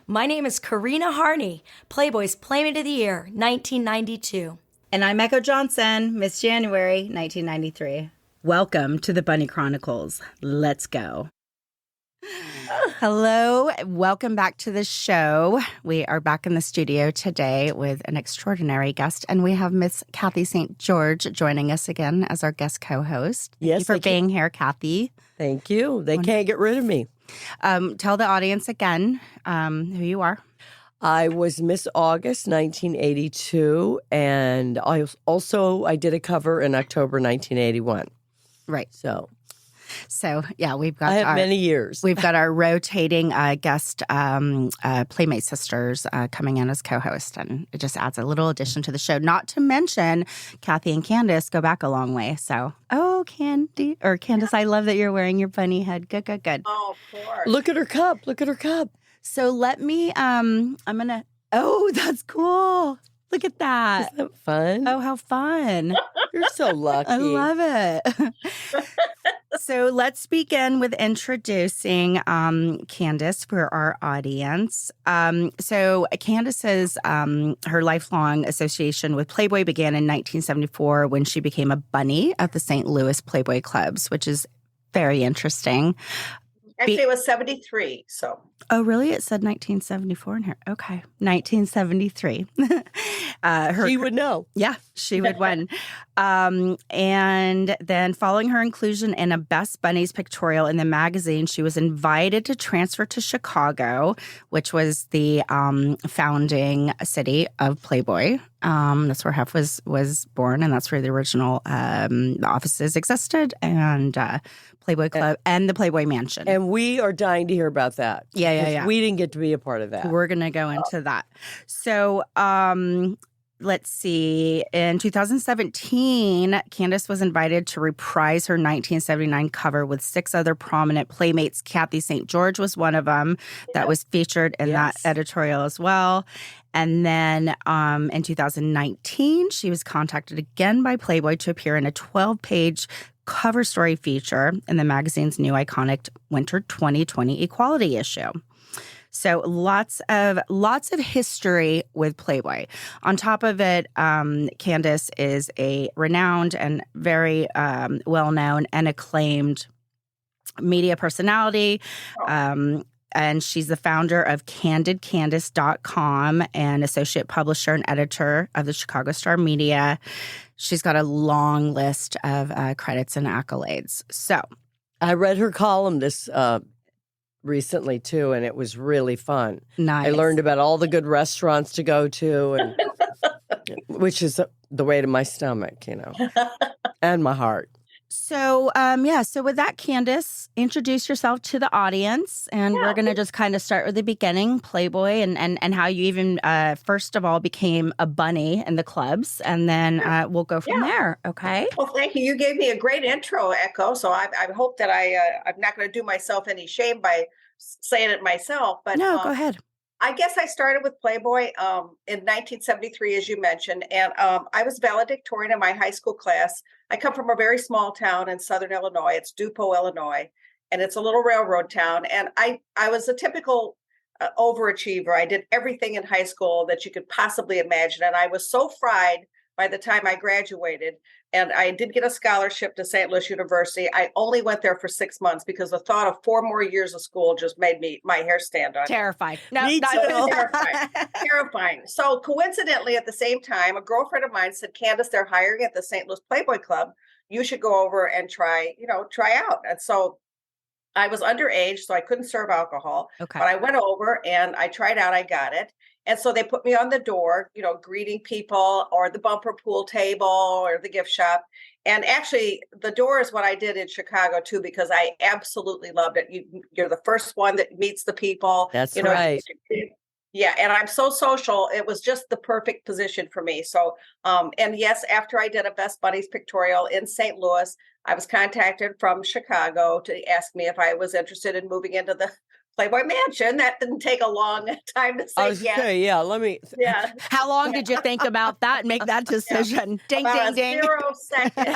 My name is Karina Harney, Playboy's Playmate of the Year, 1992. And I'm Echo Johnson, Miss January, 1993. Welcome to the Bunny Chronicles. Let's go. Hello, welcome back to the show. We are back in the studio today with an extraordinary guest, and we have Miss Kathy St. George joining us again as our guest co-host. Thank you for being here, Kathy. Thank you. They can't get rid of me. Tell the audience again who you are. I was Miss August 1982, and I did a cover in October 1981. Right. So yeah, we've got I have many years. We've got our rotating guest Playmate sisters coming in as co-host, and it just adds a little addition to the show. Not to mention, Kathy and Candace go back a long way. So, Candace, I love that you're wearing your bunny head. Good. Oh, of course. Look at her cup. So let me. Oh, that's cool. Look at that. Isn't that fun? Oh, how fun. You're so lucky. I love it. So let's begin with introducing Candace for our audience. So Candace's her lifelong association with Playboy began in 1974 when she became a bunny at the St. Louis Playboy Clubs, which is very interesting. Actually, it was 73, so. Oh, really? It said 1974 in here. Okay. 1973. She would know. Yeah, she would win. And then following her inclusion in a Best Bunnies pictorial in the magazine, she was invited to transfer to Chicago, which was the founding city of Playboy. That's where Hef was born, and that's where the original offices existed, and Playboy Club and the Playboy Mansion. And we are dying to hear about that. Yeah. We didn't get to be a part of that. We're going to go into that. So, let's see. In 2017, Candace was invited to reprise her 1979 cover with 6 other prominent Playmates. Kathy St. George was one of them that was featured in that editorial as well. And then in 2019, she was contacted again by Playboy to appear in a 12-page cover story feature in the magazine's new iconic Winter 2020 Equality issue. So lots of history with Playboy. On top of it, Candace is a renowned and very well-known and acclaimed media personality. And she's the founder of CandidCandace.com and associate publisher and editor of the Chicago Star Media. She's got a long list of credits and accolades. So I read her column this recently, too, and it was really fun. Nice. I learned about all the good restaurants to go to, and which is the way to my stomach, and my heart. So, so with that, Candace, introduce yourself to the audience, and we're going to just kind of start with the beginning, Playboy, and how you even, first of all, became a bunny in the clubs, and then we'll go from there, okay? Well, thank you. You gave me a great intro, Echo, so I hope that I'm not going to do myself any shame by saying it myself. But no, go ahead. I guess I started with Playboy in 1973, as you mentioned, and I was valedictorian in my high school class. I come from a very small town in southern Illinois. It's Dupo, Illinois, and it's a little railroad town. And I was a typical overachiever. I did everything in high school that you could possibly imagine, and I was so fried by the time I graduated. And I did get a scholarship to St. Louis University. I only went there for 6 months because the thought of 4 more years of school just made my hair stand on. Terrified. No, Me too. Terrifying. So coincidentally, at the same time, a girlfriend of mine said, Candace, they're hiring at the St. Louis Playboy Club. You should go over and try out. And so I was underage, so I couldn't serve alcohol. Okay. But I went over and I tried out. I got it. And so they put me on the door, greeting people, or the bumper pool table or the gift shop. And actually, the door is what I did in Chicago, too, because I absolutely loved it. You're the first one that meets the people. That's right. Yeah. And I'm so social. It was just the perfect position for me. So, and yes, after I did a Best Bunnies pictorial in St. Louis, I was contacted from Chicago to ask me if I was interested in moving into the Playboy Mansion. That didn't take a long time to I say was yes. gonna say, yeah, let me. Yeah. How long did you think about that and make that decision? Ding, About ding, a ding. 0 second.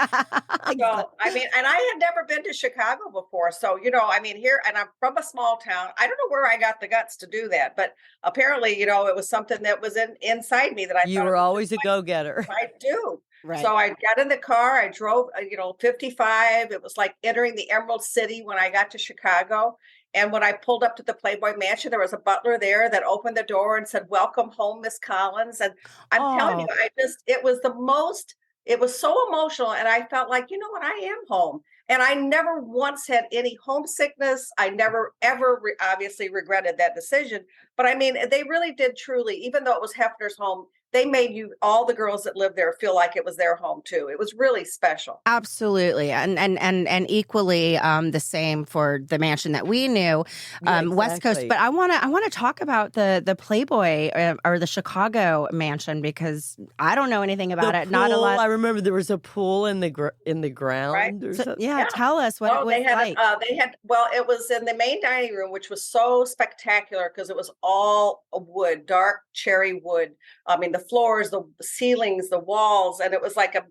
So, I mean, and I had never been to Chicago before. So, I mean, here, and I'm from a small town. I don't know where I got the guts to do that, but apparently, it was something that was inside me that I You thought were it was always a go-getter. I do. Right. So I got in the car, I drove, 55. It was like entering the Emerald City when I got to Chicago. And when I pulled up to the Playboy Mansion, there was a butler there that opened the door and said, "Welcome home, Miss Collins." And I'm telling you, it was so emotional. And I felt like, you know what, I am home. And I never once had any homesickness. I never, ever obviously regretted that decision. But I mean, they really did truly, even though it was Hefner's home, they made all the girls that lived there feel like it was their home too. It was really special. Absolutely, and equally the same for the mansion that we knew, Yeah, West Coast. exactly. But I want to talk about the Playboy or the Chicago mansion because I don't know anything about The it. Not a pool, lot. I remember there was a pool in the ground or So, something. yeah, Yeah. tell us what it was like. It was in the main dining room, which was so spectacular because it was all wood, dark cherry wood. I mean, the floors, the ceilings, the walls, and it was like a,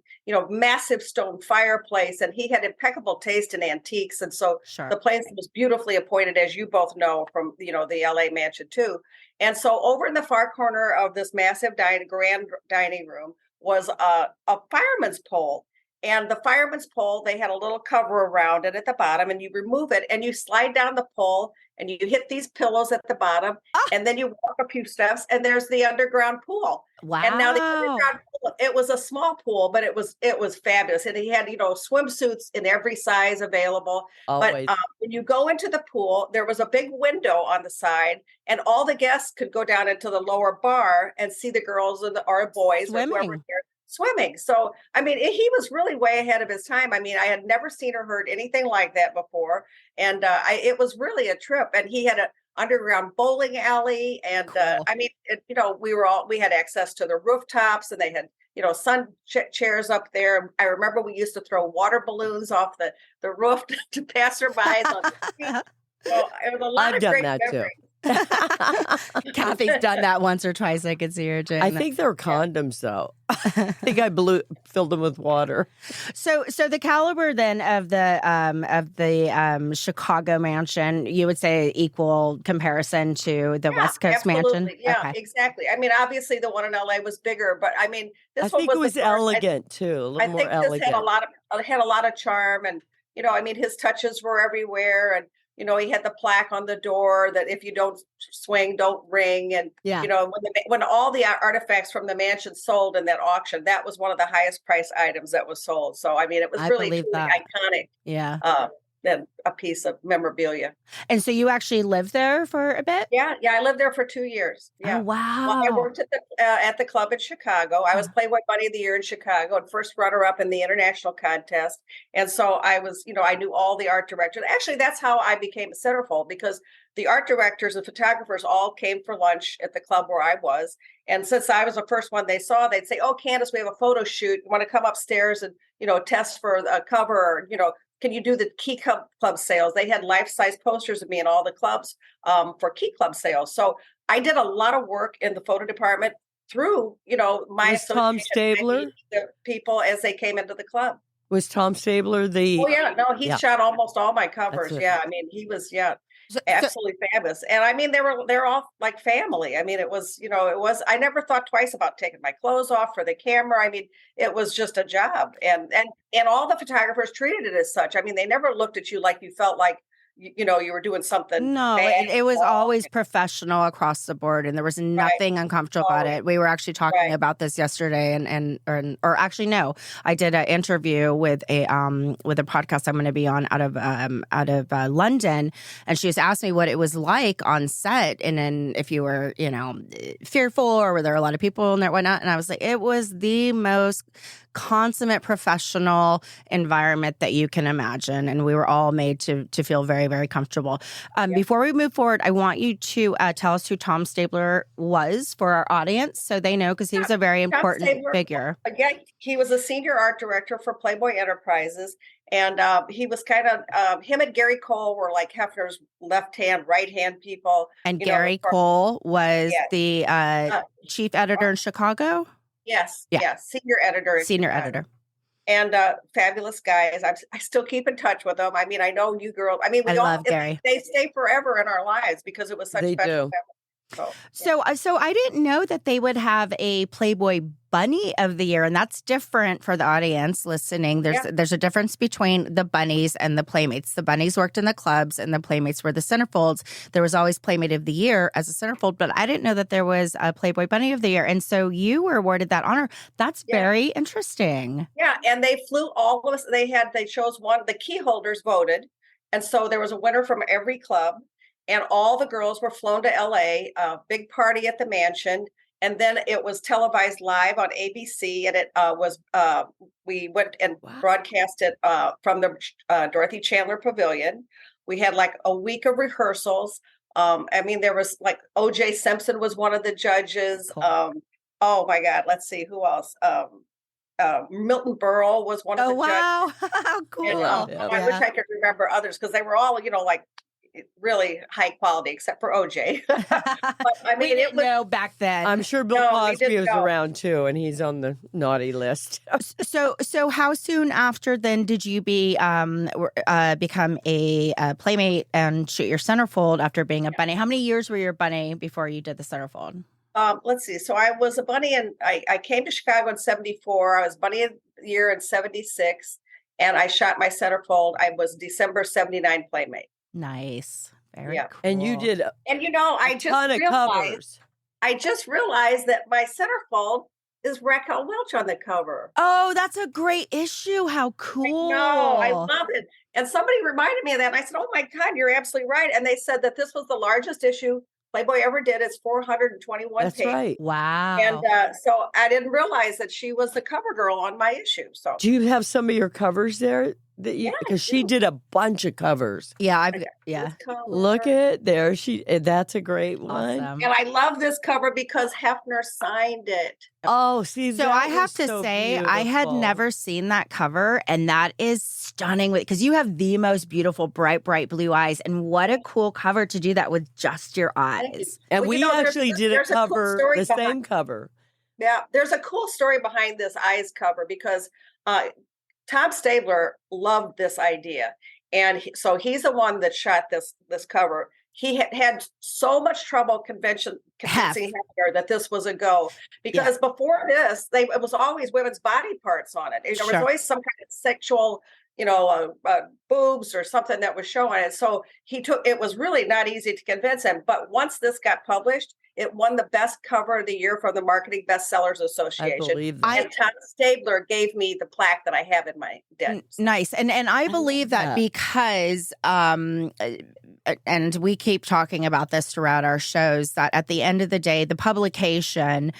massive stone fireplace. And he had impeccable taste in antiques. And so Sure. the place was beautifully appointed, as you both know from, the LA mansion too. And so over in the far corner of this massive grand dining room was a fireman's pole. And the fireman's pole, they had a little cover around it at the bottom, and you remove it and you slide down the pole and you hit these pillows at the bottom, and then you walk a few steps and there's the underground pool. Wow. And now the underground pool, it was a small pool, but it was fabulous. And he had, swimsuits in every size available. Always. But when you go into the pool, there was a big window on the side, and all the guests could go down into the lower bar and see the girls or boys or whoever Swimming. there swimming. So, I mean, he was really way ahead of his time. I mean, I had never seen or heard anything like that before. And it was really a trip. And he had an underground bowling alley. And Cool. I mean, we had access to the rooftops, and they had, sun chairs up there. I remember we used to throw water balloons off the roof to passerbys on the street. So it was a lot I've of done great that too. memories. Kathy's done that once or twice. I could see her doing I that. think they were condoms, though. I think I filled them with water. So the caliber then of the Chicago mansion, you would say equal comparison to the West Coast absolutely. mansion? Yeah, Okay. exactly. I mean, obviously the one in LA was bigger, but I mean, I this one think it was the first. elegant too, a little I more think this elegant. had a lot of charm, and I mean, his touches were everywhere, and he had the plaque on the door that if you don't swing, don't ring, and Yeah. when all the artifacts from the mansion sold in that auction, that was one of the highest price items that was sold. So I mean, it was I really believe truly that. iconic. Yeah. Than a piece of memorabilia. And so you actually lived there for a bit? Yeah, I lived there for 2 years. Yeah. Oh, wow. Well, I worked at the club in Chicago. I was Playboy Bunny of the Year in Chicago and first runner-up in the international contest. And so I was, I knew all the art directors. Actually, that's how I became a centerfold, because the art directors and photographers all came for lunch at the club where I was. And since I was the first one they saw, they'd say, "Oh, Candace, we have a photo shoot. You want to come upstairs and, test for a cover, or, can you do the Key Club sales?" They had life-size posters of me in all the clubs for Key Club sales. So I did a lot of work in the photo department through, my Was Tom association, Stabler? the people as they came into the club. Was Tom Stabler the? Oh yeah, no, he Yeah. shot almost all my covers. it. Yeah, I mean, he was So- absolutely fabulous. And I mean, they're all like family. I mean, it was, I never thought twice about taking my clothes off for the camera. I mean, it was just a job. And all the photographers treated it as such. I mean, they never looked at you like you felt like, you were doing something. No, bad. it was always professional across the board, and there was nothing uncomfortable about it. We were actually talking about this yesterday, or actually no, I did an interview with a podcast I'm going to be on out of London, and she was asking me what it was like on set, and then if you were fearful, or were there a lot of people and whatnot, and I was like, it was the most consummate professional environment that you can imagine. And we were all made to feel very, very comfortable. Before we move forward, I want you to tell us who Tom Stabler was for our audience so they know, because he was a very important figure. Again, he was a senior art director for Playboy Enterprises. And he was kind of, him and Gary Cole were like Hefner's left-hand, right-hand people. And Gary Cole was the chief editor in Chicago? Yes, senior editor. Senior editor. And fabulous guys. I still keep in touch with them. I mean, I know you girls. I mean, I love Gary. They stay forever in our lives because it was such special. So I didn't know that they would have a Playboy Bunny of the Year, and that's different for the audience listening. There's a difference between the Bunnies and the Playmates. The Bunnies worked in the clubs, and the Playmates were the centerfolds. There was always Playmate of the Year as a centerfold, but I didn't know that there was a Playboy Bunny of the Year, and so you were awarded that honor. That's very interesting. Yeah, and they flew all of us. They chose one. The key holders voted, and so there was a winner from every club. And all the girls were flown to LA, a big party at the mansion. And then it was televised live on ABC. And it we went and broadcast it from the Dorothy Chandler Pavilion. We had like a week of rehearsals. I mean, there was like O.J. Simpson was one of the judges. Cool. Oh my God, let's see, who else? Milton Berle was one of the judges. Oh, wow. How cool. And, I wish I could remember others because they were all, like, really high quality, except for OJ. But I mean, it was back then. I'm sure Bill Cosby was around too, and he's on the naughty list. So how soon after then did you become a Playmate and shoot your centerfold after being a bunny? How many years were you a bunny before you did the centerfold? Let's see. So I was a bunny, and I came to Chicago in '74. I was bunny of the year in '76, and I shot my centerfold. I was December '79 Playmate. Nice. Very cool. And you did I just realized that my centerfold is Raquel Welch on the cover. Oh, that's a great issue. How cool. I love it. And somebody reminded me of that. And I said, oh my God, you're absolutely right. And they said that this was the largest issue Playboy ever did. It's 421 pages. That's right. Wow. And so I didn't realize that she was the cover girl on my issue. So do you have some of your covers there? Because she did a bunch of covers. Yeah, Look at there. That's a great one. Awesome. And I love this cover because Hefner signed it. Oh, see, so I have to say, beautiful. I had never seen that cover, and that is stunning because you have the most beautiful, bright blue eyes, and what a cool cover to do that with just your eyes. And we actually did a cover, the same cover. Yeah, there's a cool story behind this eyes cover because Tom Stabler loved this idea. And so he's the one that shot this cover. He had so much trouble convincing Hefner that this was a go. Because before this, it was always women's body parts on it. There was always some kind of sexual, boobs or something that was showing it. So it was really not easy to convince him. But once this got published, it won the best cover of the year from the Marketing Bestsellers Association. I believe that. And Tom Stabler gave me the plaque that I have in my den. Nice. And I believe that because, and we keep talking about this throughout our shows, that at the end of the day, the publication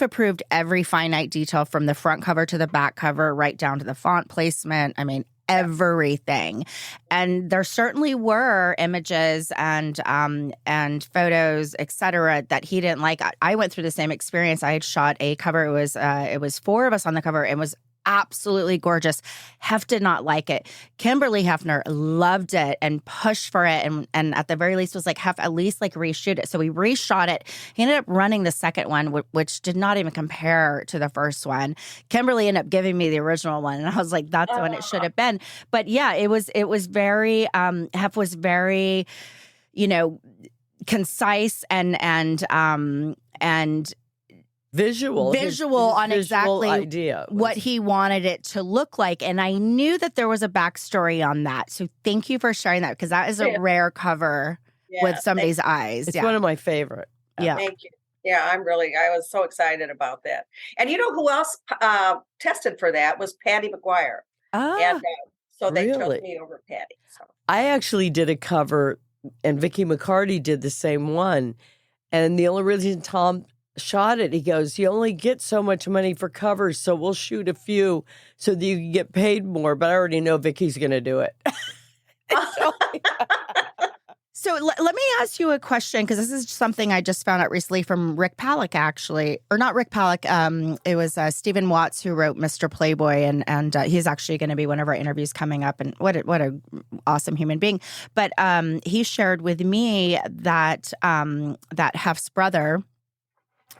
approved every finite detail from the front cover to the back cover, right down to the font placement. I mean, everything. And there certainly were images and photos, etc., that he didn't like. I went through the same experience. I had shot a cover. It was 4 of us on the cover. It was absolutely gorgeous. Hef did not like it. Kimberly Hefner loved it and pushed for it, and at the very least was like, Hef, at least like reshoot it. So we reshot it. He ended up running the second one, which did not even compare to the first one. Kimberly ended up giving me the original one, and I was like, that's the one it should have been. But yeah, it was very Hef was very, concise and visual on exactly idea what he wanted it to look like. And I knew that there was a backstory on that. So thank you for sharing that, because that is a rare cover with somebody's eyes. It's one of my favorite. Yeah. Thank you. Yeah, I was so excited about that. And you know who else tested for that was Patty McGuire. And so they chose me over Patty. So I actually did a cover, and Vicky McCarty did the same one. And the only reason Tom shot it. He goes, you only get so much money for covers, so we'll shoot a few so that you can get paid more. But I already know Vicky's going to do it. So let me ask you a question, because this is something I just found out recently from Rick Palak, actually. Or not Rick Palak. It was Stephen Watts who wrote Mr. Playboy, and he's actually going to be one of our interviews coming up. And what a awesome human being. But he shared with me that that Hef's brother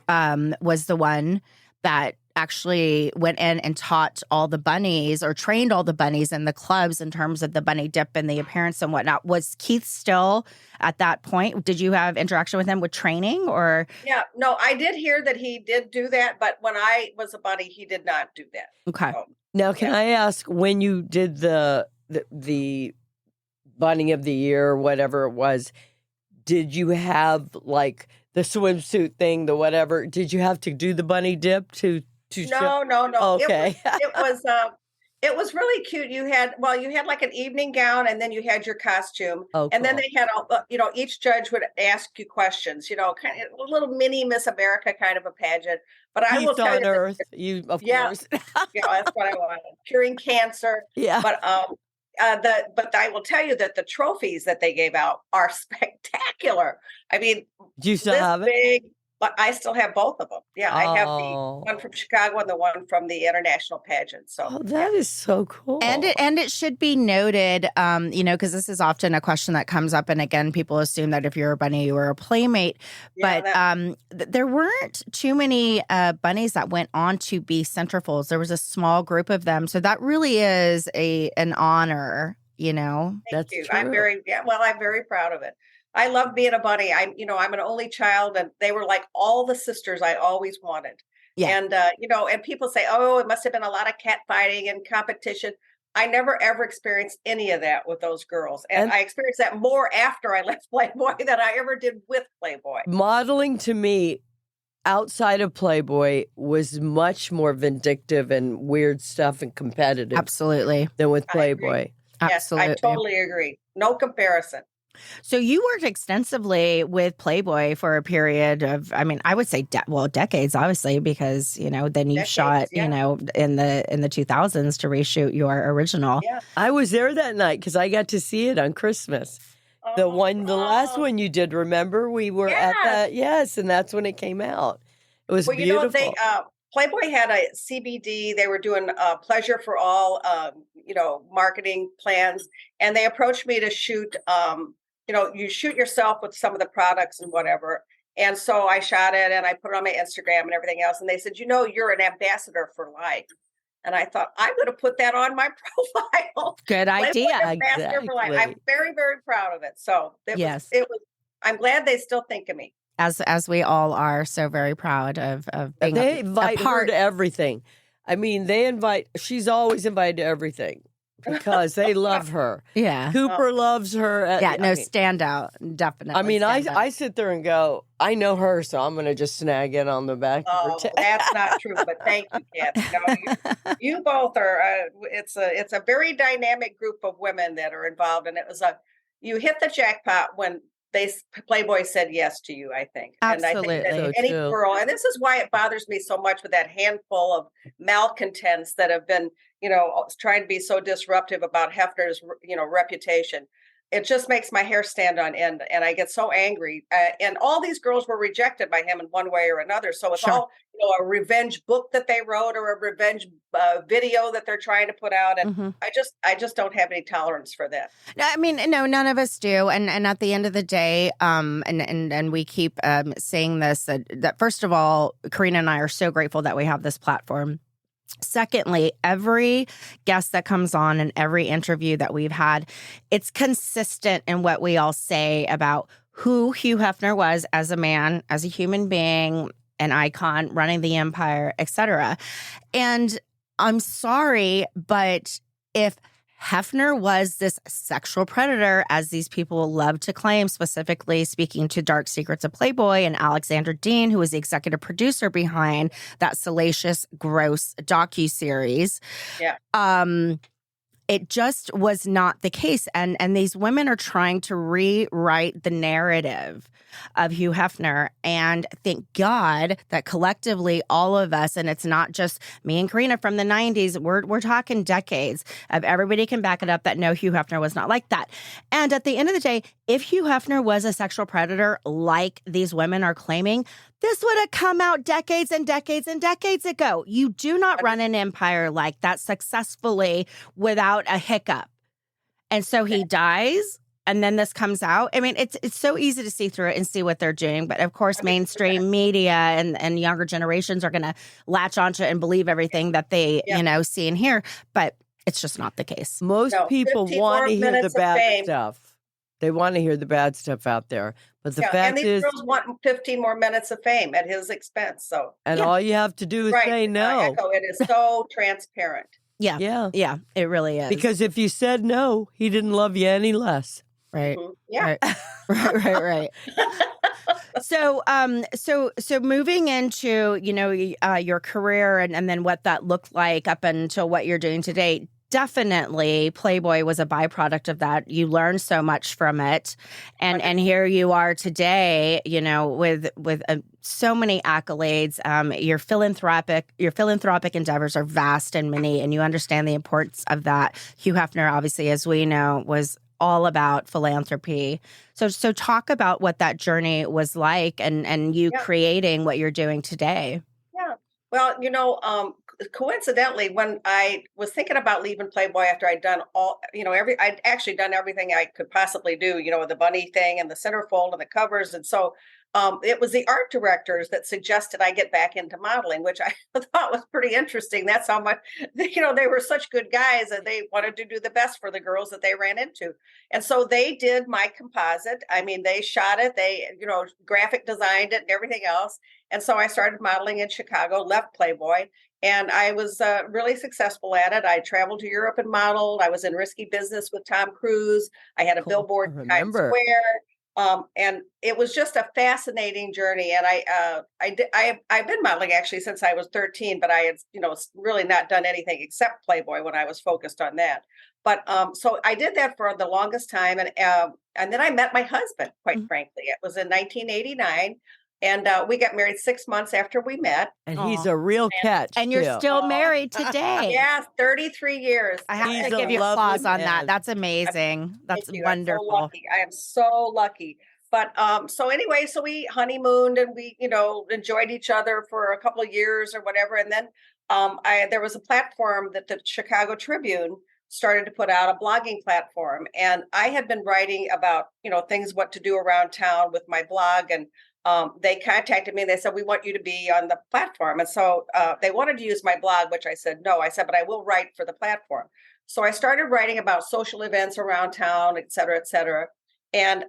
was the one that actually went in and taught all the bunnies, or trained all the bunnies in the clubs in terms of the bunny dip and the appearance and whatnot. Was Keith still at that point? Did you have interaction with him with training, or? Yeah, no, I did hear that he did do that, but when I was a bunny, he did not do that. Okay. So, Now, can I ask, when you did the bunny of the year or whatever it was, did you have like the swimsuit thing, the whatever? Did you have to do the bunny dip to no. Okay. It was really cute. You had like an evening gown, and then you had your costume. Oh, and then cool. they had, each judge would ask you questions, kind of a little mini Miss America kind of a pageant. But I will Peace tell on you, earth, of course. that's what I wanted. Curing cancer. Yeah. But but I will tell you that the trophies that they gave out are spectacular. I mean, Do you still this have it? big, but I still have both of them. Yeah, I have the Oh. one from Chicago and the one from the international pageant. So Oh, that is so cool. And it should be noted, because this is often a question that comes up, and again, people assume that if you're a bunny, you are a playmate. Yeah, But there weren't too many bunnies that went on to be centerfolds. There was a small group of them, so that really is an honor. thank That's you. true. I'm very proud of it. I love being a bunny. I'm an only child, and they were like all the sisters I always wanted. Yeah. And and people say, oh, it must have been a lot of cat fighting and competition. I never ever experienced any of that with those girls, and I experienced that more after I left Playboy than I ever did with Playboy. Modeling to me outside of Playboy was much more vindictive and weird stuff and competitive Absolutely. than with I agree. Playboy. Absolutely. Yes, I totally agree. No comparison. So you worked extensively with Playboy for a period of, I would say, decades, obviously, because then you shot, yeah. in the 2000s to reshoot your original. Yeah. I was there that night because I got to see it on Christmas. The last one you did, remember? We were at that, yes, and that's when it came out. It was beautiful. Playboy had a CBD. They were doing Pleasure for All, marketing plans, and they approached me to shoot. You shoot yourself with some of the products and whatever. And so I shot it and I put it on my Instagram and everything else. And they said, you're an ambassador for life. And I thought, I'm going to put that on my profile. Good idea. Ambassador for life. I'm very, very proud of it. So it was. I'm glad they still think of me. As we all are so very proud of being They a invite her part. to everything. She's always invited to everything because they love her. Yeah. Cooper loves her. Stand out. Definitely. I sit there and go, I know her, so I'm going to just snag it on the back of her that's not true, but thank you, Kat. You both are, it's a very dynamic group of women that are involved, and you hit the jackpot when Playboy said yes to you, I think. Absolutely. And I think that any girl, and this is why it bothers me so much with that handful of malcontents that have been, trying to be so disruptive about Hefner's, reputation. It just makes my hair stand on end, and I get so angry. And all these girls were rejected by him in one way or another. So it's all, a revenge book that they wrote or a revenge video that they're trying to put out. And I just don't have any tolerance for that. No, none of us do. And at the end of the day, and we keep saying this, that first of all, Karina and I are so grateful that we have this platform. Secondly, every guest that comes on and every interview that we've had, it's consistent in what we all say about who Hugh Hefner was as a man, as a human being, an icon, running the empire, etc. And I'm sorry, but if Hefner was this sexual predator, as these people love to claim, specifically speaking to Dark Secrets of Playboy and Alexander Dean, who was the executive producer behind that salacious, gross docuseries. Yeah. it just was not the case. And these women are trying to rewrite the narrative of Hugh Hefner. And thank God that collectively all of us, and it's not just me and Karina from the 90s, we're talking decades of everybody can back it up that no, Hugh Hefner was not like that. And at the end of the day, if Hugh Hefner was a sexual predator like these women are claiming, this would have come out decades and decades and decades ago. You do not run an empire like that successfully without a hiccup. And so he dies, and then this comes out. I mean, it's so easy to see through it and see what they're doing. But of course, mainstream media and younger generations are going to latch onto it and believe everything that they, see and hear. But it's just not the case. Most people want to hear the bad stuff. They want to hear the bad stuff out there. But the fact and these girls want 15 more minutes of fame at his expense. So, and all you have to do is say no. Echo, it is so transparent. Yeah, it really is. Because if you said no, he didn't love you any less. Right. Mm-hmm. Yeah. Right. So moving into, your career and then what that looked like up until what you're doing today, definitely Playboy was a byproduct of that. You learned so much from it. And here you are today, with so many accolades. Your philanthropic endeavors are vast and many, and you understand the importance of that. Hugh Hefner, obviously, as we know, was all about philanthropy. So talk about what that journey was like and you creating what you're doing today. Yeah. Well, coincidentally, when I was thinking about leaving Playboy after I'd done I'd actually done everything I could possibly do, the bunny thing and the centerfold and the covers. And so it was the art directors that suggested I get back into modeling, which I thought was pretty interesting. That's how much, they were such good guys and they wanted to do the best for the girls that they ran into. And so they did my composite. I mean, they shot it, they, graphic designed it and everything else. And so I started modeling in Chicago, left Playboy, and I was really successful at it. I traveled to Europe and modeled. I was in risky business with Tom Cruise. I had a billboard in Times Square. And it was just a fascinating journey. And I've been modeling actually since I was 13, but I had, really not done anything except Playboy when I was focused on that. But so I did that for the longest time. And then I met my husband, quite frankly. It was in 1989. And we got married 6 months after we met. And he's a real catch. And you're still married today. Yeah, 33 years. I have to give you applause on that. That's amazing. That's wonderful. I'm so lucky. I am so lucky. But so anyway, so we honeymooned and we, enjoyed each other for a couple of years or whatever. And then there was a platform that the Chicago Tribune started to put out, a blogging platform. And I had been writing about, things, what to do around town with my blog. And they contacted me and they said, we want you to be on the platform. And so they wanted to use my blog, which I said, no. I said, but I will write for the platform. So I started writing about social events around town, et cetera, et cetera. And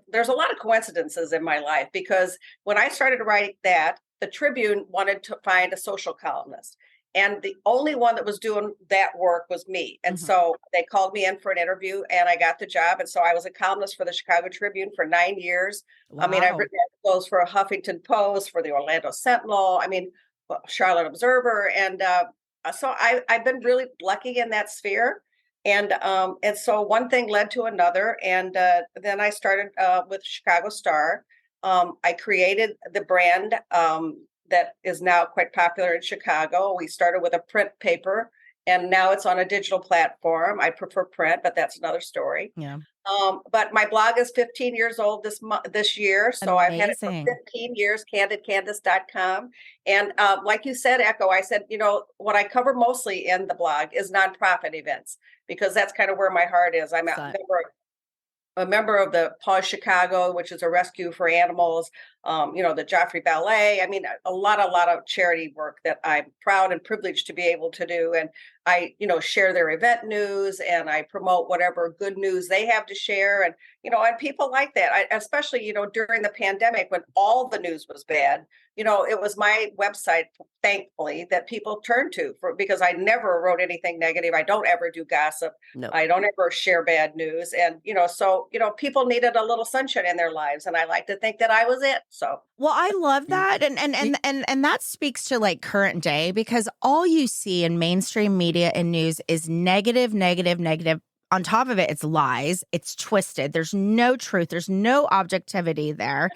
there's a lot of coincidences in my life because when I started writing that, the Tribune wanted to find a social columnist. And the only one that was doing that work was me. And so they called me in for an interview and I got the job. And so I was a columnist for the Chicago Tribune for 9 years. Wow. I mean, I've written articles for Huffington Post, for the Orlando Sentinel, Charlotte Observer. And so I've been really lucky in that sphere. And so one thing led to another. And then I started with Chicago Star. I created the brand that is now quite popular in Chicago. We started with a print paper and now it's on a digital platform. I prefer print, but that's another story. Yeah. But my blog is 15 years old this year. So I've had it for 15 years, candidcandace.com. And like you said, Echo, I said, what I cover mostly in the blog is nonprofit events because that's kind of where my heart is. I'm a member of the Paws Chicago, which is a rescue for animals, the Joffrey Ballet. I mean, a lot of charity work that I'm proud and privileged to be able to do. And I, share their event news and I promote whatever good news they have to share. And, and people like that, especially, during the pandemic when all the news was bad, it was my website, thankfully, that people turned to because I never wrote anything negative. I don't ever do gossip. No. I don't ever share bad news. And, so, people needed a little sunshine in their lives. And I like to think that I was it. So, well, I love that. And that speaks to like current day because all you see in mainstream media media and news is negative, negative, negative. On top of it, it's lies. It's twisted. There's no truth. There's no objectivity there.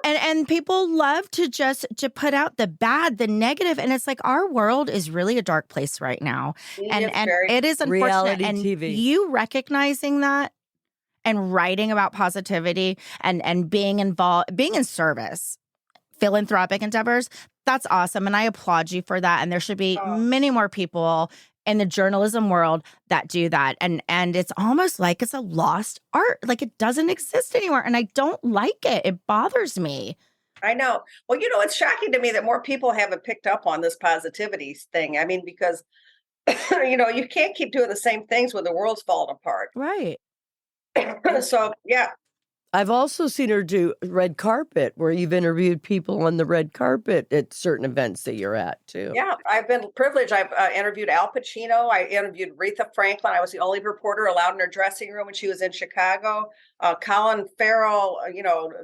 And people love to put out the bad, the negative. And it's like our world is really a dark place right now. And it is unfortunate. Reality and TV. You recognizing that and writing about positivity and being involved, being in service, philanthropic endeavors, that's awesome. And I applaud you for that. And there should be many more people in the journalism world that do that. And it's almost like it's a lost art. Like it doesn't exist anymore. And I don't like it. It bothers me. I know. Well, it's shocking to me that more people haven't picked up on this positivity thing. I mean, because, you can't keep doing the same things when the world's falling apart. Right. So, yeah. I've also seen her do red carpet, where you've interviewed people on the red carpet at certain events that you're at, too. Yeah, I've been privileged. I've interviewed Al Pacino. I interviewed Aretha Franklin. I was the only reporter allowed in her dressing room when she was in Chicago. Colin Farrell,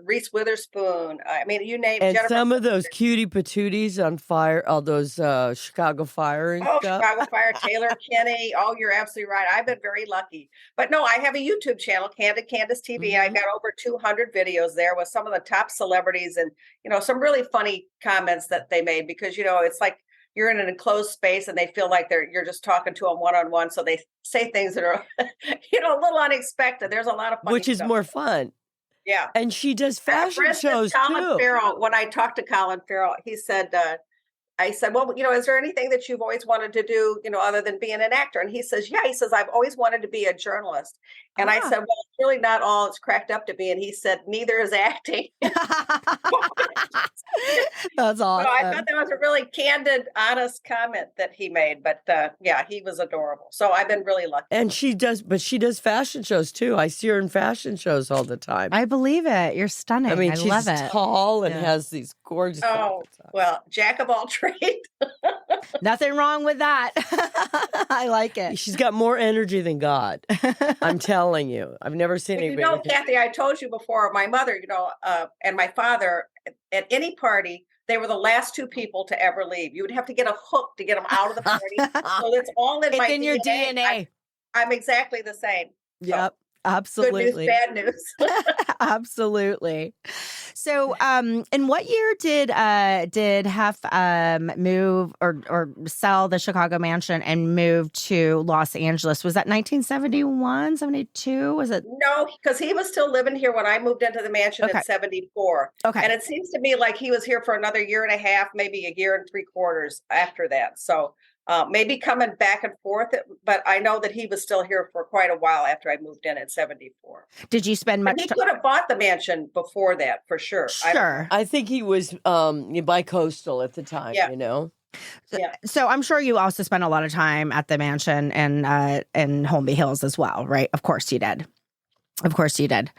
Reese Witherspoon. I mean, you name And Jennifer some of those cutie patooties on fire, all those Chicago Fire and stuff. Chicago Fire, Taylor Kinney. Oh, you're absolutely right. I've been very lucky. But no, I have a YouTube channel, Candace TV. Mm-hmm. I've got over 200 videos there with some of the top celebrities and, some really funny comments that they made because, it's like you're in an enclosed space and they feel like you're just talking to them one-on-one. So they say things that are, a little unexpected. There's a lot of funny Which is stuff. more fun. Yeah. And she does fashion For instance, shows Colin too. Farrell, when I talked to Colin Farrell, he said, I said, well, is there anything that you've always wanted to do, other than being an actor? And he says, yeah, I've always wanted to be a journalist. And I said, well, it's really not all it's cracked up to be. And he said, neither is acting. That's awesome. So I thought that was a really candid, honest comment that he made. But yeah, he was adorable. So I've been really lucky. And she does fashion shows too. I see her in fashion shows all the time. I believe it. You're stunning. I mean, I she's love it. tall and has these gorgeous outfits on. Well, jack of all trades. Nothing wrong with that. I like it. She's got more energy than God. I'm telling you. I've never seen anybody. Kathy, I told you before, my mother, and my father, at any party, they were the last two people to ever leave. You would have to get a hook to get them out of the party. So that's all in my DNA. It's in your DNA. I'm exactly the same. Yep. So, absolutely. good news, bad news. Absolutely. So, in what year did Hef move or sell the Chicago mansion and move to Los Angeles? Was that 1971, 72? Was it? No, because he was still living here when I moved into the mansion in 74. Okay. And it seems to me like he was here for another year and a half, maybe a year and 3/4 after that. So maybe coming back and forth, but I know that he was still here for quite a while after I moved in at 74. Did you spend much time? He could have bought the mansion before that, for sure. Sure. I think he was bi-coastal at the time, Yeah. So I'm sure you also spent a lot of time at the mansion and in Holmby Hills as well, right? Of course you did. Of course you did.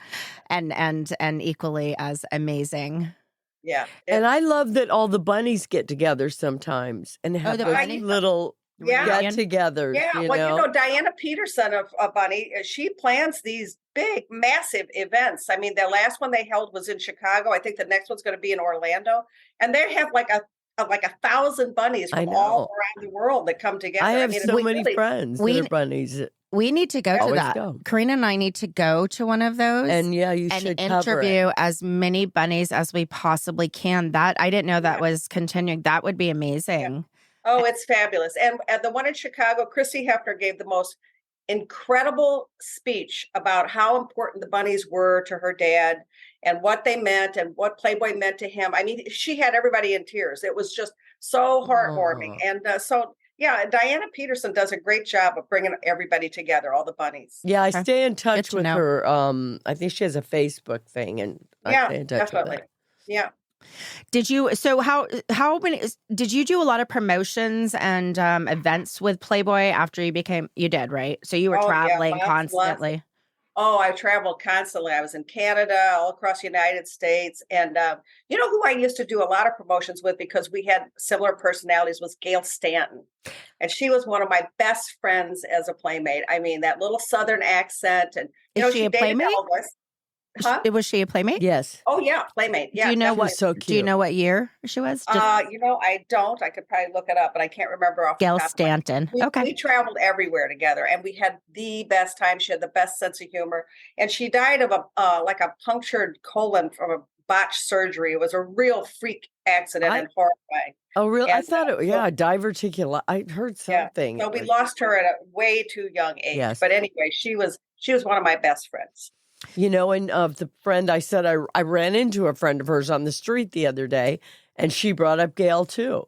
And equally as amazing. Yeah. And I love that all the bunnies get together sometimes and have those little get-togethers. Yeah, Diana Peterson of Bunny, she plans these big, massive events. I mean, the last one they held was in Chicago. I think the next one's going to be in Orlando. And they have like 1,000 bunnies from all around the world that come together. I have so many friends that are bunnies. We need to go to that. Go. Karina and I need to go to one of those. And you should interview as many bunnies as we possibly can. That I didn't know that was continuing. That would be amazing. Yeah. Oh, it's fabulous. And the one in Chicago, Christy Hefner gave the most incredible speech about how important the bunnies were to her dad and what they meant and what Playboy meant to him. I mean, she had everybody in tears. It was just so heartwarming. And yeah, Diana Peterson does a great job of bringing everybody togetger, all the bunnies. Yeah, I stay in touch with her. I think she has a Facebook thing, and I stay in touch with her. Yeah. Did you? So how many? Did you do a lot of promotions and events with Playboy after you became? You did, right? So you were traveling constantly. Oh, I traveled constantly. I was in Canada, all across the United States. And you know who I used to do a lot of promotions with because we had similar personalities was Gail Stanton. And she was one of my best friends as a Playmate. I mean, that little Southern accent. And, Is she a Playmate? Elvis. Huh? Was she a playmate? Yes. Oh yeah, Playmate. Yeah, Do you know definitely. So Do you cute. know what year she was? I don't. I could probably look it up, but I can't remember off the Gail top of my head. Stanton. We Okay. traveled everywhere together, and we had the best time. She had the best sense of humor, and she died of a punctured colon from a botched surgery. It was a real freak accident and horrifying. Oh, really? I And, thought it, so- yeah, diverticular. I heard Yeah. something. So we lost her at a way too young age. Yes. But anyway, she was one of my best friends. You know, and the friend I said I ran into a friend of hers on the street the other day, and she brought up Gail too,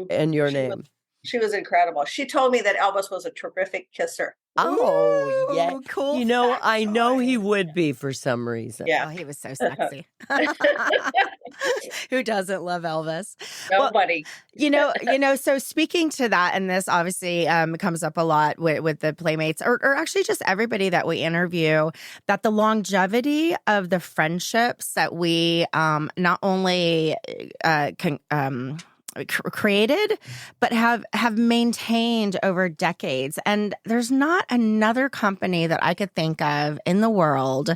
and your name. She was incredible. She told me that Elvis was a terrific kisser. Oh, yeah. Ooh, cool. You know, fact I know he find. would be for some reason. Yeah. Oh, he was so sexy. Who doesn't love Elvis? Nobody. So speaking to that, and this obviously comes up a lot with the playmates, or actually just everybody that we interview, that the longevity of the friendships that we not only created, but have maintained over decades. And there's not another company that I could think of in the world,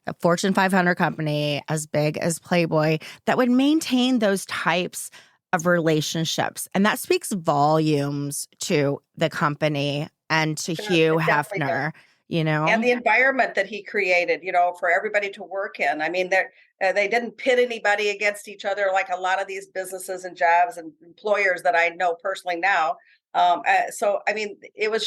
a Fortune 500 company as big as Playboy, that would maintain those types of relationships. And that speaks volumes to the company and to Hugh it definitely Hefner. And the environment that he created, for everybody to work in. I mean, they didn't pit anybody against each other like a lot of these businesses and jobs and employers that I know personally now. So, I mean, it was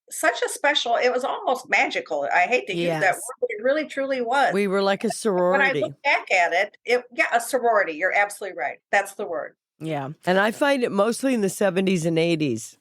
such a special, it was almost magical. I hate to use that word, but it really truly was. We were like a sorority. When I look back at it, a sorority. You're absolutely right. That's the word. Yeah. And I find it mostly in the 70s and 80s.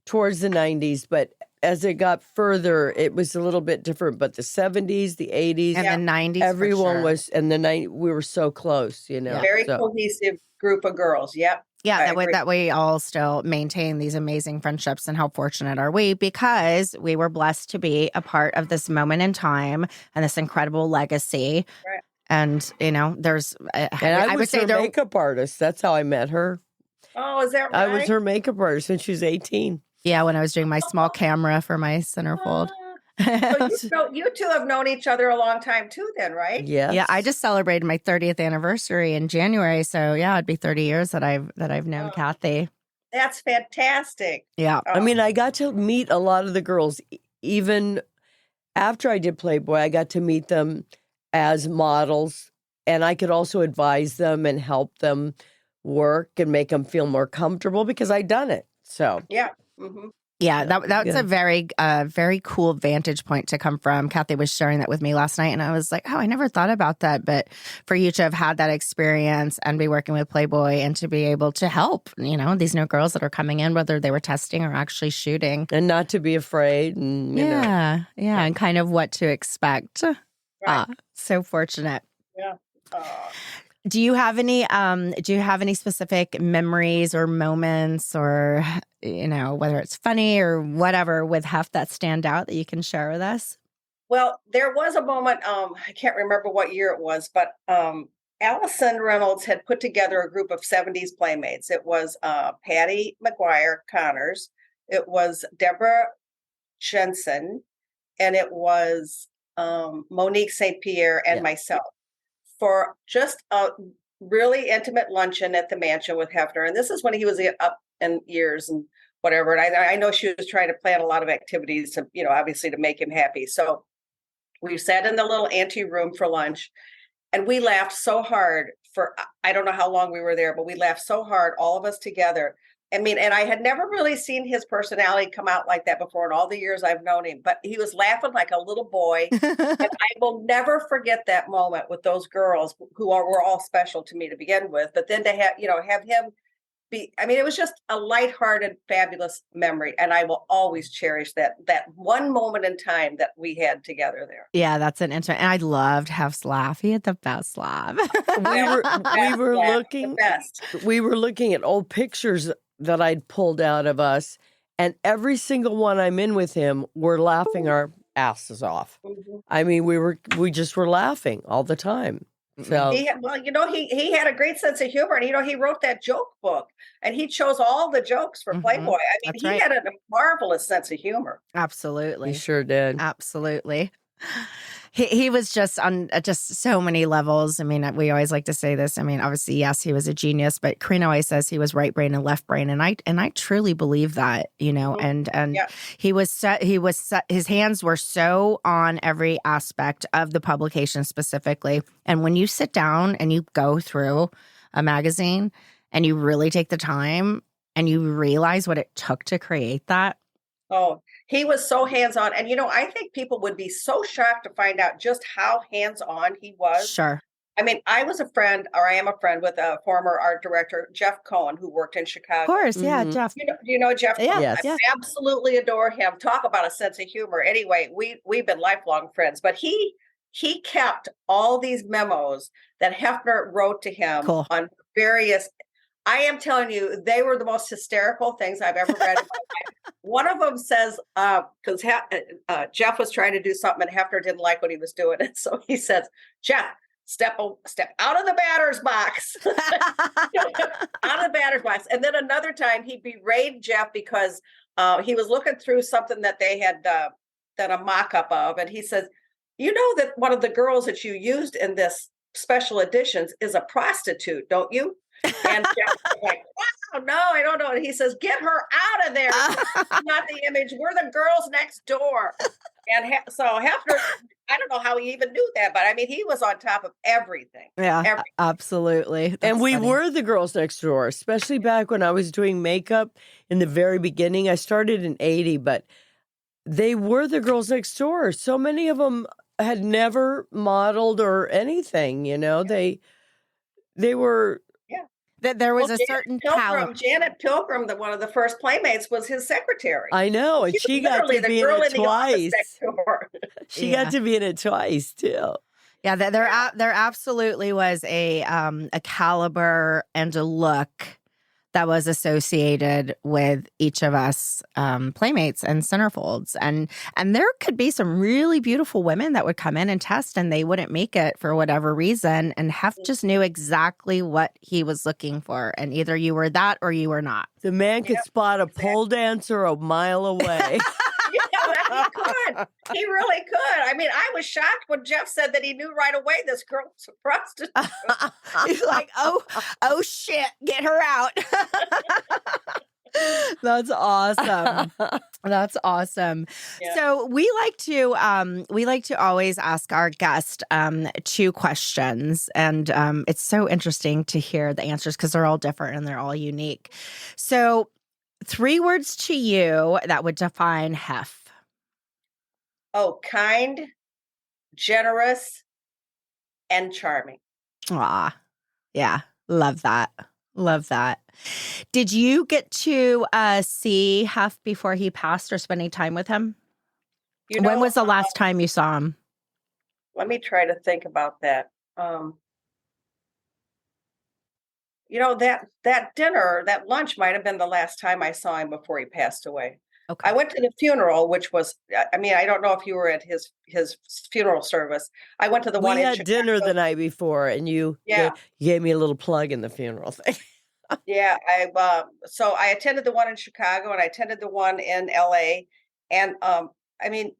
Towards the 90s, but as it got further, it was a little bit different. But the 70s, the 80s, and the 90s, everyone was, and the 90s, we were so close, Very cohesive group of girls. Yep. Yeah, that we all still maintain these amazing friendships. And how fortunate are we? Because we were blessed to be a part of this moment in time and this incredible legacy. Right. And, there's... And I would say her makeup artist. That's how I met her. Oh, is that right? I was her makeup artist when she was 18. Yeah, when I was doing my small camera for my centerfold. So you two have known each other a long time too then, right? Yeah. Yeah, I just celebrated my 30th anniversary in January. So yeah, it'd be 30 years that I've known Kathy. That's fantastic. Yeah. I mean, I got to meet a lot of the girls. Even after I did Playboy, I got to meet them as models. And I could also advise them and help them work and make them feel more comfortable because I'd done it. So yeah. Mm-hmm. Yeah, that's a very cool vantage point to come from. Kathy was sharing that with me last night, and I was like, oh, I never thought about that. But for you to have had that experience and be working with Playboy and to be able to help, these new girls that are coming in, whether they were testing or actually shooting. And not to be afraid. And, Yeah, and kind of what to expect. Right. So fortunate. Yeah. Do you have any specific memories or moments or, whether it's funny or whatever with Hef that stand out that you can share with us? Well, there was a moment, I can't remember what year it was, but Allison Reynolds had put together a group of 70s playmates. It was Patty McGuire Connors, it was Deborah Jensen, and it was Monique St. Pierre and myself, for just a really intimate luncheon at the mansion with Hefner. And this is when he was up in years and whatever. And I know she was trying to plan a lot of activities to, obviously to make him happy. So we sat in the little ante room for lunch and we laughed so hard for, I don't know how long we were there, but we laughed so hard, all of us together. I mean, and I had never really seen his personality come out like that before in all the years I've known him, but he was laughing like a little boy. And I will never forget that moment with those girls were all special to me to begin with. But then to have him be, I mean, it was just a lighthearted, fabulous memory. And I will always cherish that one moment in time that we had together there. Yeah, that's an interesting. And I loved Hef's laugh. He had the best laugh. We were looking at old pictures that I'd pulled out of us, and every single one I'm in with him, we're laughing our asses off. Mm-hmm. I mean, we just were laughing all the time. So he had a great sense of humor, and he wrote that joke book, and he chose all the jokes for Playboy. I mean, he had a marvelous sense of humor. Absolutely, he sure did. Absolutely. He was just on just so many levels. I mean, we always like to say this. I mean, obviously, yes, he was a genius, but Karina always says he was right brain and left brain, and I truly believe that, you know. And Yeah. his hands were so on every aspect of the publication specifically. And when you sit down and you go through a magazine and you really take the time and you realize what it took to create that. Oh, he was so hands-on. And, I think people would be so shocked to find out just how hands-on he was. Sure. I mean, I am a friend with a former art director, Jeff Cohen, who worked in Chicago. Of course. Yeah, Mhm. Jeff. Do you know Jeff Cohen? Yes. I absolutely adore him. Talk about a sense of humor. Anyway, we've been lifelong friends, but he kept all these memos that Hefner wrote to him Cool. on various. I am telling you, they were the most hysterical things I've ever read in my life. One of them says, because Jeff was trying to do something and Hefner didn't like what he was doing. And so he says, Jeff, step out of the batter's box. Out of the batter's box. And then another time he berated Jeff because he was looking through something that they had done a mock-up of. And he says, you know that one of the girls that you used in this special editions is a prostitute, don't you? And Jeff was like, wow, no, I don't know. And he says, get her out of there. Not the image. We're the girls next door. And so Hefner, I don't know how he even knew that, but I mean, he was on top of everything. Yeah, Everything. absolutely. That's And we funny. were the girls next door, especially back when I was doing makeup in the very beginning. I started in 80, but they were the girls next door. So many of them had never modeled or anything, They were. That there was a Janet certain Pilgrim, caliber. Janet Pilgrim, one of the first Playmates, was his secretary. I know, and was she got literally to the be in girl it in the office twice. next door. She Yeah. got to be in it twice too. Yeah, there absolutely was a caliber and a look that was associated with each of us playmates and centerfolds, and there could be some really beautiful women that would come in and test, and they wouldn't make it for whatever reason, and Hef just knew exactly what he was looking for, and either you were that or you were not. The man could spot a pole dancer a mile away. Yeah, he could. He really could. I mean, I was shocked when Jeff said that he knew right away this girl was a prostitute. He's like, oh shit, get her out. That's awesome. That's awesome. Yeah. So we like to always ask our guest 2 questions, and it's so interesting to hear the answers because they're all different and they're all unique. So 3 words to you that would define Hef. Oh, kind, generous, and charming. Ah, yeah, love that. Love that. Did you get to see Hef before he passed or spend any time with him? When was the last time you saw him? Let me try to think about that. That dinner, that lunch might have been the last time I saw him before he passed away. Okay. I went to the funeral, which was, I mean, I don't know if you were at his funeral service. I went to the one We in had Chicago. dinner the night before, and you gave me a little plug in the funeral thing. Yeah, so I attended the one in Chicago and I attended the one in LA, and I mean,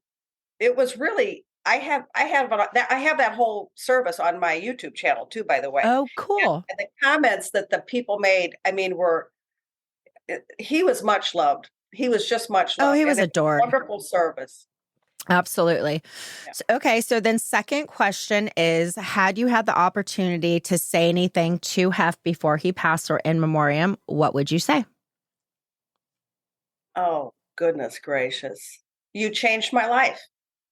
it was really. I have that whole service on my YouTube channel too, by the way. Oh, cool. And the comments that the people made, I mean, he was much loved. He was just much loved. Oh, he was and it adored. Wonderful service. Absolutely. Yeah. Okay, so then second question is, had you had the opportunity to say anything to Hef before he passed or in memoriam, what would you say? Oh, goodness gracious. You changed my life.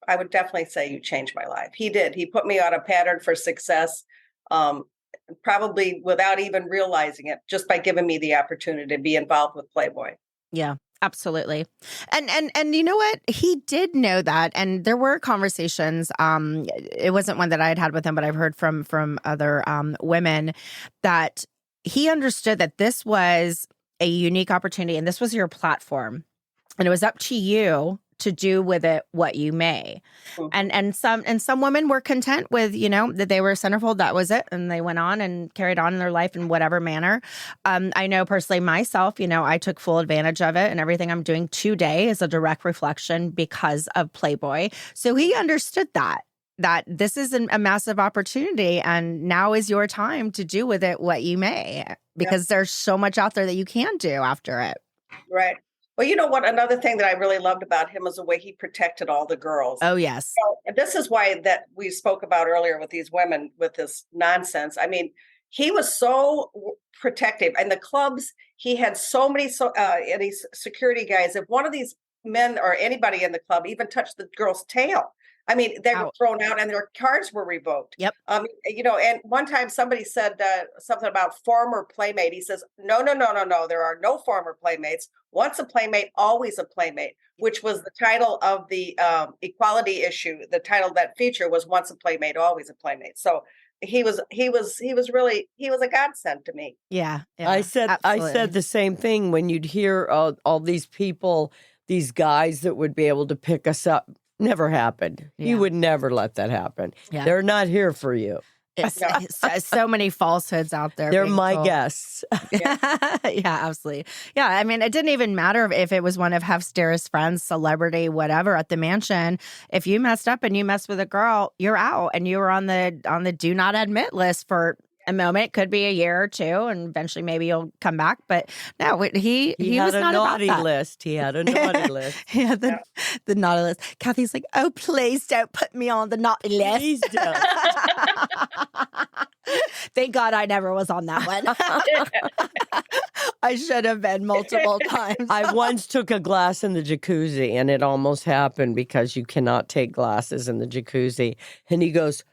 I would definitely say you changed my life. He did. He put me on a pattern for success, probably without even realizing it, just by giving me the opportunity to be involved with Playboy. Yeah. Absolutely. And you know what? He did know that. And there were conversations. It wasn't one that I had with him, but I've heard from other women that he understood that this was a unique opportunity and this was your platform. And it was up to you to do with it what you may. Mhm. And some women were content with, you know, that they were centerfold, that was it, and they went on and carried on in their life in whatever manner. I know personally myself, you know, I took full advantage of it, and everything I'm doing today is a direct reflection because of Playboy. So he understood that this is a massive opportunity, and now is your time to do with it what you may, because there's so much out there that you can do after it. Right. Well, you know what? Another thing that I really loved about him was the way he protected all the girls. Oh, yes. So, and this is why that we spoke about earlier with these women with this nonsense. I mean, he was so protective, and the clubs, he had so many and these security guys. If one of these men or anybody in the club even touched the girl's tail, I mean, they were thrown out and their cards were revoked. Yep. You know, and one time somebody said something about former playmate. He says, no. There are no former playmates. Once a playmate, always a playmate, which was the title of the equality issue. The title of that feature was "Once a Playmate, Always a Playmate." So he was a godsend to me. Yeah. I said the same thing when you'd hear all these people, these guys that would be able to pick us up. Never happened. Yeah. He would never let that happen. Yeah. They're not here for you. So many falsehoods out there. They're my guests. Yeah, absolutely. Yeah, I mean, it didn't even matter if it was one of Hef's dearest friends, celebrity, whatever, at the mansion. If you messed up and you messed with a girl, you're out, and you were on the do not admit list for a moment. It could be a year or two, and eventually maybe you'll come back. But no, he was not about that. He had a naughty list. He had a naughty list. He had the naughty list. Kathy's like, oh, please don't put me on the naughty list. Please don't. Thank God I never was on that one. I should have been multiple times. I once took a glass in the jacuzzi, and it almost happened because you cannot take glasses in the jacuzzi. And he goes,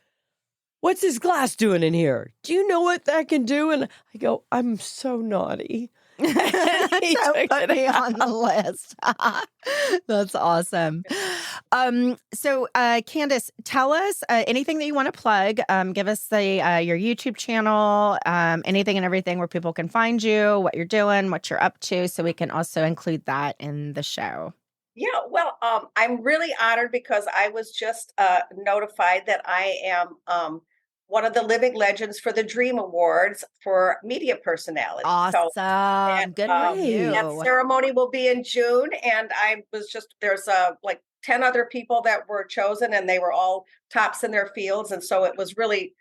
what's this glass doing in here? Do you know what that can do? And I go, I'm so naughty. So put me on the list. That's awesome. So Candace, tell us anything that you want to plug. Give us your YouTube channel, anything and everything where people can find you, what you're doing, what you're up to, so we can also include that in the show. Yeah, well, I'm really honored because I was just notified that I am one of the living legends for the Dream Awards for media personality. Awesome. So, good for you. That ceremony will be in June, and there's like 10 other people that were chosen, and they were all tops in their fields, and so it was really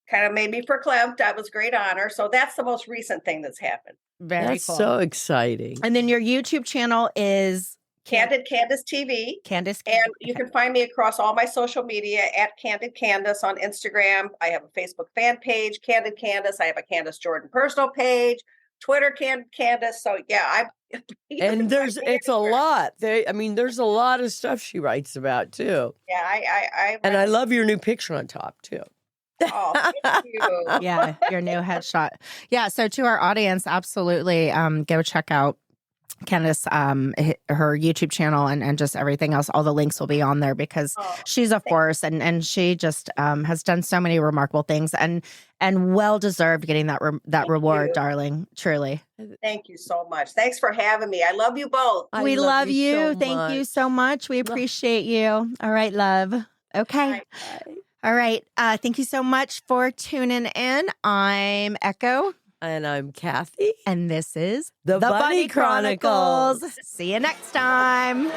kind of made me verklempt. That was great honor. So that's the most recent thing that's happened. That's cool. so exciting. And then your YouTube channel is Candid Candace TV. Candace. And you can find me across all my social media at Candid Candace on Instagram. I have a Facebook fan page, Candid Candace. I have a Candace Jordan personal page, Twitter, Candid Candace. So yeah, and it's a lot. There's a lot of stuff she writes about too. Yeah, I love your new picture on top too. Oh, thank you. Yeah, your new headshot. Yeah, so to our audience, absolutely go check out Candace, her YouTube channel and just everything else. All the links will be on there because she's a force and she just has done so many remarkable things and well deserved getting that reward, darling. Truly. Thank you so much. Thanks for having me. I love you both. We love you. Thank you so much. We appreciate you. All right, love. Okay. Bye. All right. Thank you so much for tuning in. I'm Echo. And I'm Kathy. And this is The Bunny Chronicles. See you next time.